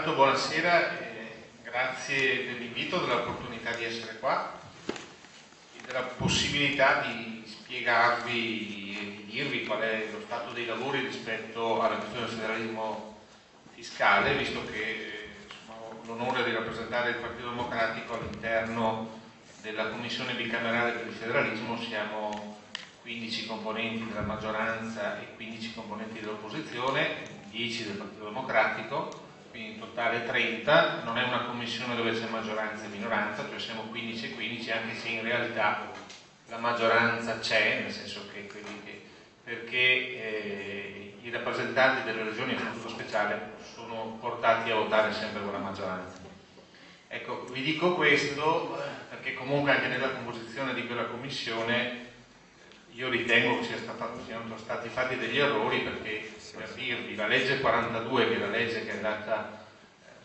Intanto buonasera, grazie dell'invito, dell'opportunità di essere qua e della possibilità di spiegarvi e di dirvi qual è lo stato dei lavori rispetto alla questione del federalismo fiscale, visto che ho l'onore di rappresentare il Partito Democratico all'interno della Commissione bicamerale per il federalismo. Siamo 15 componenti della maggioranza e 15 componenti dell'opposizione, 10 del Partito Democratico, quindi in totale 30. Non è una commissione dove c'è maggioranza e minoranza, cioè siamo 15 e 15, anche se in realtà la maggioranza c'è, nel senso che perché i rappresentanti delle regioni a statuto speciale sono portati a votare sempre con la maggioranza. Ecco, vi dico questo perché comunque anche nella composizione di quella commissione io ritengo che siano stati fatti degli errori, perché per dirvi, la legge 42, che è la legge che è andata,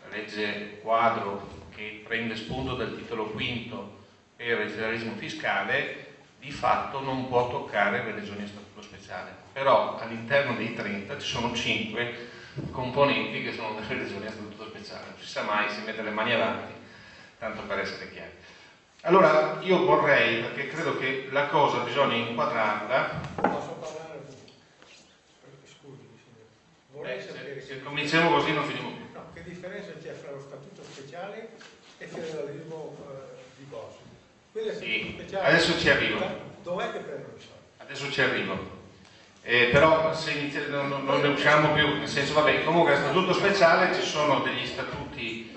la legge quadro che prende spunto dal titolo quinto per il federalismo fiscale, di fatto non può toccare le regioni a statuto speciale, però all'interno dei 30 ci sono 5 componenti che sono delle regioni a statuto speciale, non si sa mai, si mette le mani avanti, tanto per essere chiari. Allora, io vorrei, perché credo che la cosa bisogna inquadrarla. Posso parlare? Scusi, signore. Vorrei sapere se cominciamo così non finiamo più. No, che differenza c'è fra lo statuto speciale e il federalismo di Bossi? Quello è Sì, speciale. adesso ci arrivo. Dov'è che prendono i soldi? Adesso ci arrivo. Però se non ne usciamo più, nel senso, vabbè, comunque nel statuto speciale ci sono degli statuti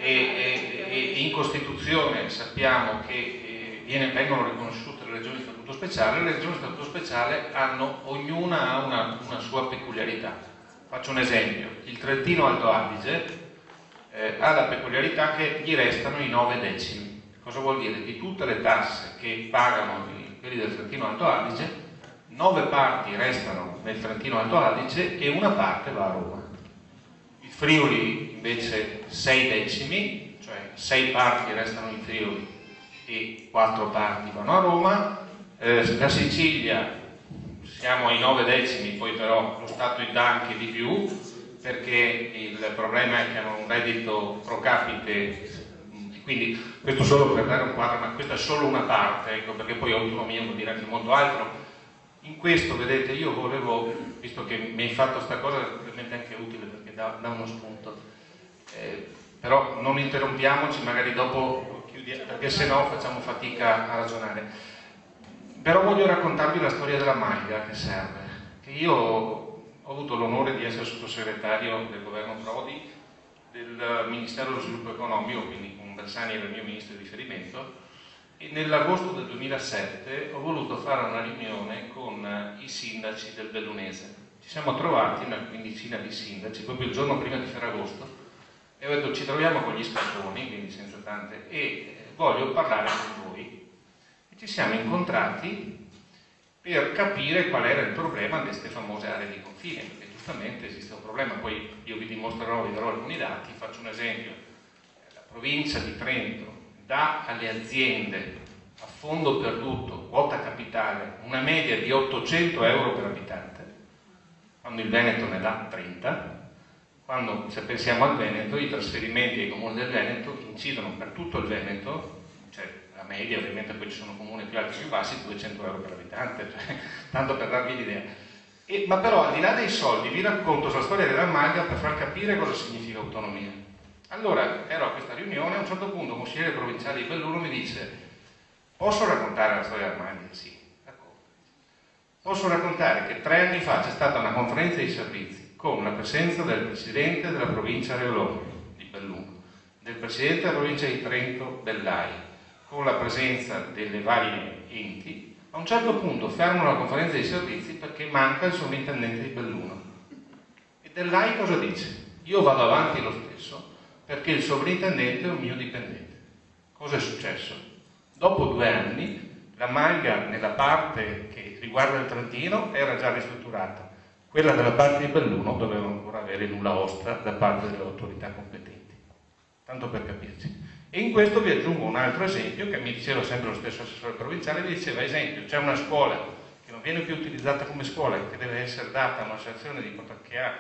e in Costituzione sappiamo che vengono riconosciute le regioni a statuto speciale. Le regioni a statuto speciale ognuna ha una sua peculiarità. Faccio un esempio: il Trentino Alto Adige ha la peculiarità che gli restano i 9 decimi. Cosa vuol dire? Di tutte le tasse che pagano quelli del Trentino Alto Adige, 9 parti restano nel Trentino Alto Adige e una parte va a Roma. Il Friuli invece 6 decimi, cioè 6 parti restano in Friuli e 4 parti vanno a Roma. La Sicilia siamo ai 9 decimi, poi però lo Stato dà anche di più, perché il problema è che hanno un reddito pro capite, quindi questo solo per dare un quadro, ma questa è solo una parte, ecco, perché poi autonomia vuol dire anche molto altro. In questo, vedete, io volevo, visto che mi hai fatto questa cosa, probabilmente anche utile perché dà uno spunto, però non interrompiamoci, magari dopo chiudiamo, perché se no facciamo fatica a ragionare. Però voglio raccontarvi la storia della maglia che serve, che io ho avuto l'onore di essere sottosegretario del governo Prodi del Ministero dello Sviluppo Economico, quindi con Bersani era il mio ministro di riferimento, e nell'agosto del 2007 ho voluto fare una riunione con i sindaci del Bellunese. Ci siamo trovati, una quindicina di sindaci, proprio il giorno prima di Ferragosto, e ho detto: ci troviamo con gli scalponi, quindi senza tante, e voglio parlare con voi. E ci siamo incontrati per capire qual era il problema di queste famose aree di confine, perché giustamente esiste un problema. Poi io vi darò alcuni dati. Faccio un esempio: la provincia di Trento dà alle aziende a fondo perduto, quota capitale, una media di 800 euro per abitante, quando il Veneto ne dà 30. Quando, se pensiamo al Veneto, i trasferimenti ai comuni del Veneto incidono per tutto il Veneto, cioè la media, ovviamente poi ci sono comuni più alti e più bassi, 200 euro per abitante, cioè, tanto per darvi l'idea. Ma però, al di là dei soldi, vi racconto la storia della maglia per far capire cosa significa autonomia. Allora, ero a questa riunione, a un certo punto un consigliere provinciale di Belluno mi dice: posso raccontare la storia della maglia? Sì, d'accordo. Posso raccontare che 3 anni fa c'è stata una conferenza di servizi con la presenza del presidente della provincia di Belluno, del presidente della provincia di Trento Bellai, con la presenza delle varie enti. A un certo punto fermano la conferenza di servizi perché manca il sovrintendente di Belluno. E Bellai cosa dice? Io vado avanti lo stesso perché il sovrintendente è un mio dipendente. Cosa è successo? Dopo 2 anni la maglia nella parte che riguarda il Trentino era già ristrutturata, quella della parte di Belluno doveva ancora avere nulla osta da parte delle autorità competenti, tanto per capirci. E in questo vi aggiungo un altro esempio che mi diceva sempre lo stesso assessore provinciale. Mi diceva: esempio, c'è una scuola che non viene più utilizzata come scuola, che deve essere data a un'associazione che ha,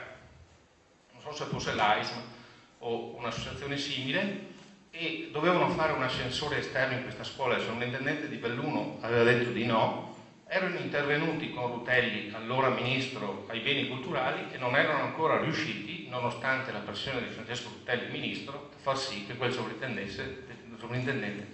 non so se fosse l'AISM, o un'associazione simile, e dovevano fare un ascensore esterno in questa scuola. Il sovrintendente di Belluno aveva detto di no. Erano intervenuti con Rutelli, allora ministro ai beni culturali, e non erano ancora riusciti, nonostante la pressione di Francesco Rutelli, ministro, a far sì che quel sovrintendente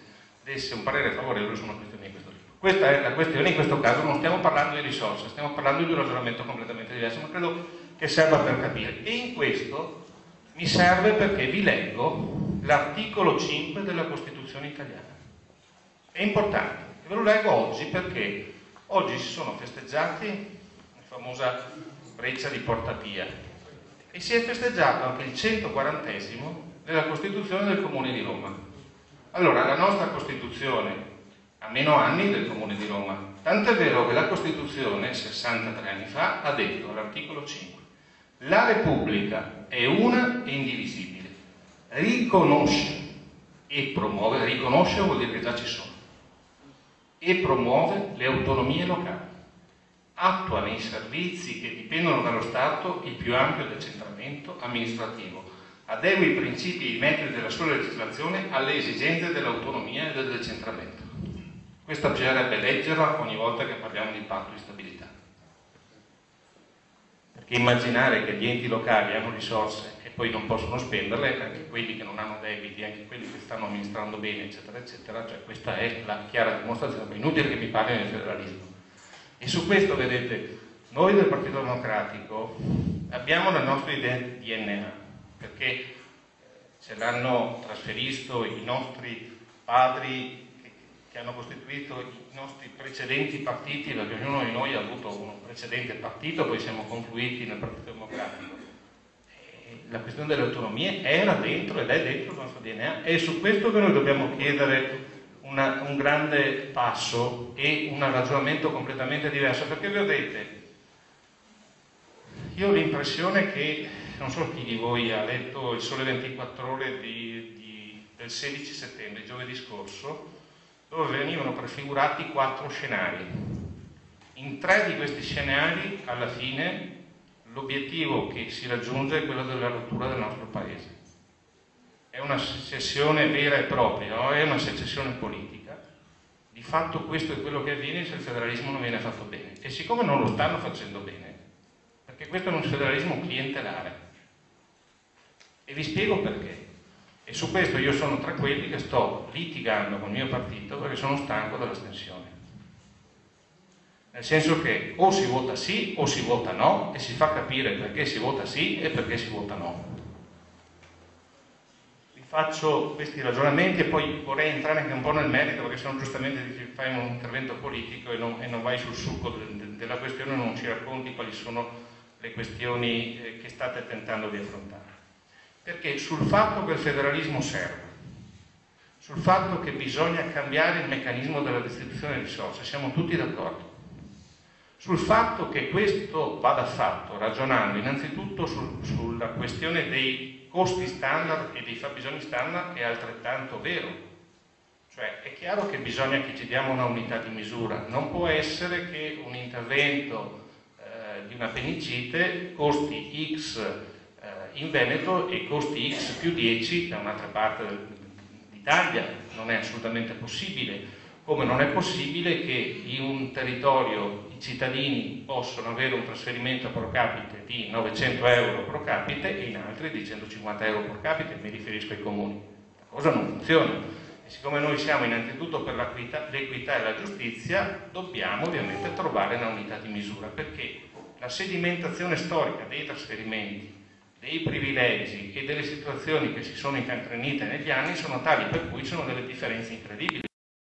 desse un parere favorevole su una questione di questo tipo. Questa è la questione. In questo caso non stiamo parlando di risorse, stiamo parlando di un ragionamento completamente diverso, ma credo che serva per capire. E in questo mi serve perché vi leggo l'articolo 5 della Costituzione italiana. È importante, ve lo leggo oggi perché oggi si sono festeggiati la famosa breccia di Porta Pia e si è festeggiato anche il 140° della Costituzione del Comune di Roma. Allora, la nostra Costituzione ha meno anni del Comune di Roma, tanto è vero che la Costituzione, 63 anni fa, ha detto all'articolo 5: la Repubblica è una e indivisibile, riconosce e promuove, riconosce vuol dire che già ci sono, e promuove le autonomie locali, attua nei servizi che dipendono dallo Stato il più ampio decentramento amministrativo, adegua i principi e i metodi della sua legislazione alle esigenze dell'autonomia e del decentramento. Questa bisognerebbe leggerla ogni volta che parliamo di patto di stabilità. Perché immaginare che gli enti locali hanno risorse e poi non possono spenderle, anche quelli che non hanno debiti, anche quelli che stanno amministrando bene, eccetera, eccetera, cioè questa è la chiara dimostrazione. È inutile che mi parli del federalismo. E su questo, vedete, noi del Partito Democratico abbiamo nel nostro DNA, perché ce l'hanno trasferito i nostri padri che hanno costituito i nostri precedenti partiti, perché ognuno di noi ha avuto un precedente partito, poi siamo confluiti nel Partito Democratico. E la questione delle autonomie era dentro ed è dentro il nostro DNA, e su questo che noi dobbiamo chiedere un grande passo e un ragionamento completamente diverso, perché vedete, io ho l'impressione che, non so chi di voi ha letto Il Sole 24 Ore del 16 settembre, giovedì scorso, dove venivano prefigurati 4 scenari. In 3 di questi scenari, alla fine, l'obiettivo che si raggiunge è quello della rottura del nostro Paese. È una secessione vera e propria, no? È una secessione politica. Di fatto questo è quello che avviene se il federalismo non viene fatto bene. E siccome non lo stanno facendo bene, perché questo è un federalismo clientelare, e vi spiego perché. E su questo io sono tra quelli che sto litigando con il mio partito perché sono stanco dell'astensione. Nel senso che o si vota sì o si vota no, e si fa capire perché si vota sì e perché si vota no. Vi faccio questi ragionamenti e poi vorrei entrare anche un po' nel merito, perché sennò giustamente fai un intervento politico e non vai sul succo della questione, non ci racconti quali sono le questioni che state tentando di affrontare. Perché sul fatto che il federalismo serve, sul fatto che bisogna cambiare il meccanismo della distribuzione delle risorse, siamo tutti d'accordo. Sul fatto che questo vada fatto ragionando innanzitutto sulla questione dei costi standard e dei fabbisogni standard è altrettanto vero. Cioè è chiaro che bisogna che ci diamo una unità di misura, non può essere che un intervento di una appennicite costi X in Veneto e costi X più 10 da un'altra parte d'Italia. Non è assolutamente possibile, come non è possibile che in un territorio i cittadini possono avere un trasferimento pro capite di 900 euro pro capite e in altri di 150 euro pro capite, mi riferisco ai comuni. La cosa non funziona. E siccome noi siamo innanzitutto per l'equità e la giustizia, dobbiamo ovviamente trovare una unità di misura, perché la sedimentazione storica dei trasferimenti, dei privilegi e delle situazioni che si sono incancrenite negli anni sono tali per cui ci sono delle differenze incredibili.